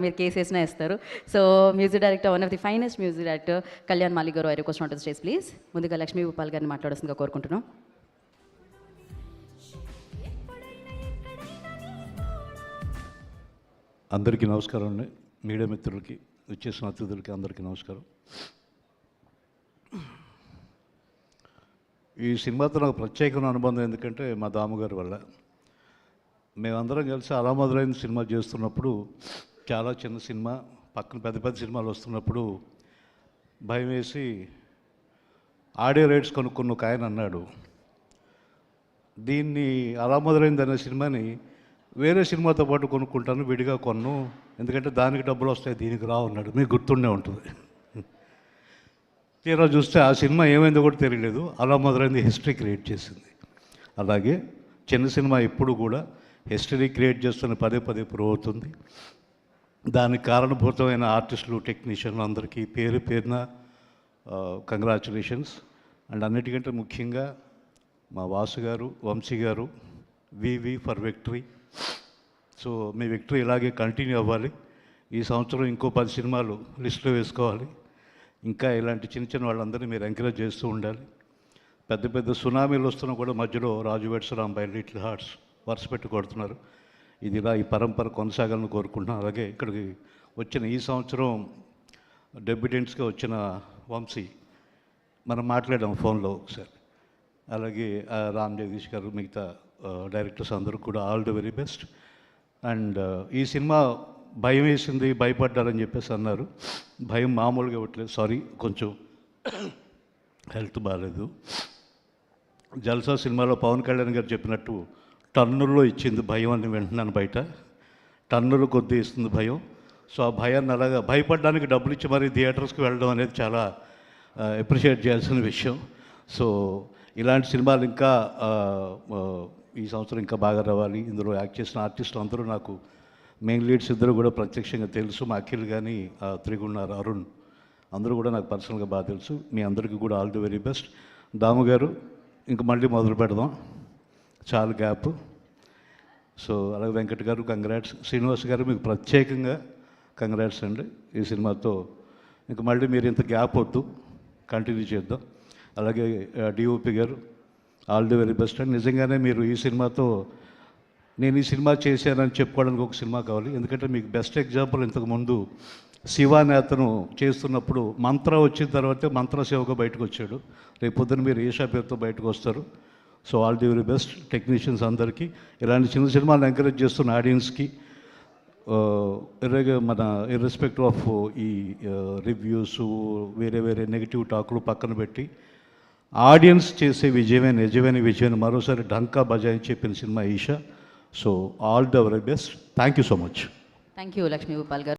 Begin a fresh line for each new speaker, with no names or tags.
మీరు కేసేసినా ఇస్తారు. So music director, one of the finest music director Kalyan Malik garu, I request on to the stage please. ముందుగా లక్ష్మీ భూపాల్ గారిని మాట్లాడాల్సిందిగా కోరుకుంటున్నాం.
అందరికీ నమస్కారం అండి. మీడియా మిత్రులకి, వచ్చేసిన అతిథులకి అందరికీ నమస్కారం. ఈ సినిమాతో నాకు ప్రత్యేకమైన అనుబంధం ఎందుకంటే మా దామగారి వల్ల. మేమందరం కలిసి అలా మొదలైన సినిమా చేస్తున్నప్పుడు, చాలా చిన్న సినిమా పక్కన పెద్ద పెద్ద సినిమాలు వస్తున్నప్పుడు భయం వేసి ఆడియో రైట్స్ కొనుక్కున్న ఒక ఆయన అన్నాడు, దీన్ని అలా మొదలైంది అనే సినిమాని వేరే సినిమాతో పాటు కొనుక్కుంటాను, విడిగా కొన్ను, ఎందుకంటే దానికి డబ్బులు వస్తాయి దీనికి రావు అన్నాడు. మీకు గుర్తుండే ఉంటుంది. తీరా చూస్తే ఆ సినిమా ఏమైందో కూడా తెలియలేదు. అలా మొదలైంది హిస్టరీ క్రియేట్ చేసింది. అలాగే చిన్న సినిమా ఎప్పుడు కూడా హిస్టరీ క్రియేట్ చేస్తున్న పదే పదే ప్రూవ్ అవుతుంది. దానికి కారణభూతమైన ఆర్టిస్టులు, టెక్నీషియన్లు అందరికీ పేరు పేరున కంగ్రాచులేషన్స్. అండ్ అన్నిటికంటే ముఖ్యంగా మా Vasu garu, Vamshi garu, VV for victory. So మీ విక్టరీ ఇలాగే కంటిన్యూ అవ్వాలి. ఈ సంవత్సరం ఇంకో 10 సినిమాలు లిస్టులో వేసుకోవాలి. ఇంకా ఇలాంటి చిన్న చిన్న వాళ్ళందరినీ మీరు ఎంకరేజ్ చేస్తూ ఉండాలి. పెద్ద పెద్ద సునామీలు వస్తున్నా కూడా మధ్యలో రాజు వెడ్స్ రాంబాయ్, లిటిల్ హార్ట్స్ వరుస పెట్టి కొడుతున్నారు. ఇది ఇలా ఈ పరంపర కొనసాగాలని కోరుకుంటున్నాను. అలాగే ఇక్కడికి వచ్చిన ఈ సంవత్సరం డెబ్యూటెంట్స్గా వచ్చిన వంశీ, మనం మాట్లాడాం ఫోన్లో ఒకసారి. అలాగే రామ్ జగదీష్ గారు, మిగతా డైరెక్టర్స్ అందరూ కూడా all the very best. And ఈ సినిమా భయం వేసింది, భయపడ్డారని చెప్పేసి అన్నారు. భయం మామూలుగా ఇవ్వట్లేదు, సారీ, కొంచెం హెల్త్ బాగాలేదు. జల్సా సినిమాలో పవన్ కళ్యాణ్ గారు చెప్పినట్టు టన్నుల్లో ఇచ్చింది భయం అని వింటున్నాను బయట. టన్నులు కొద్దీ ఇస్తుంది భయం. సో ఆ భయాన్ని అలాగా భయపడడానికి డబ్బులు ఇచ్చి మరీ థియేటర్స్కి వెళ్ళడం అనేది చాలా అప్రిషియేట్ చేయాల్సిన విషయం. సో ఇలాంటి సినిమాలు ఇంకా ఈ సంవత్సరం ఇంకా బాగా రావాలి. ఇందులో యాక్ట్ చేసిన ఆర్టిస్టులు అందరూ నాకు, మెయిన్ లీడ్స్ ఇద్దరు కూడా ప్రత్యక్షంగా తెలుసు. మా అఖిల్ కానీ, త్రిగుణార్, అరుణ్ అందరూ కూడా నాకు పర్సనల్గా బాగా తెలుసు. మీ అందరికీ కూడా ఆల్ ది వెరీ బెస్ట్. దాము గారు, ఇంక మళ్ళీ మొదలు పెడదాం, చాలా గ్యాప్. సో అలాగే వెంకట్ గారు కంగ్రాట్స్. శ్రీనివాస్ గారు మీకు ప్రత్యేకంగా కంగ్రాట్స్ అండి. ఈ సినిమాతో ఇంక మళ్ళీ మీరు ఇంత గ్యాప్ వద్దు, కంటిన్యూ చేద్దాం. అలాగే డిఓపి గారు, ఆల్ ది వెరీ బెస్ట్ అండి. నిజంగానే మీరు ఈ సినిమాతో, నేను ఈ సినిమా చేశానని చెప్పుకోవడానికి ఒక సినిమా కావాలి. ఎందుకంటే మీకు బెస్ట్ ఎగ్జాంపుల్, ఇంతకుముందు శివానేతను చేస్తున్నప్పుడు మంత్ర వచ్చిన తర్వాతే మంత్ర శివగా బయటకు వచ్చాడు. రేపు పొద్దున మీరు ఏషా పేరుతో బయటకు వస్తారు. So all the very best technicians అందరికీ. ఇలాంటి చిన్న సినిమాలు ఎంకరేజ్ చేస్తున్న ఆడియన్స్కి, మన ఇర్రెస్పెక్టివ్ ఆఫ్ ఈ రివ్యూస్, వేరే వేరే నెగిటివ్ టాకులు పక్కన పెట్టి ఆడియన్స్ చేసే విజయమే నిజమైన విజయం మరోసారి ఢంకా బజాయి చెప్పిన cinema Esha. So all the very best. Thank you so much.
Thank you Lakshmi Bhupal గారు.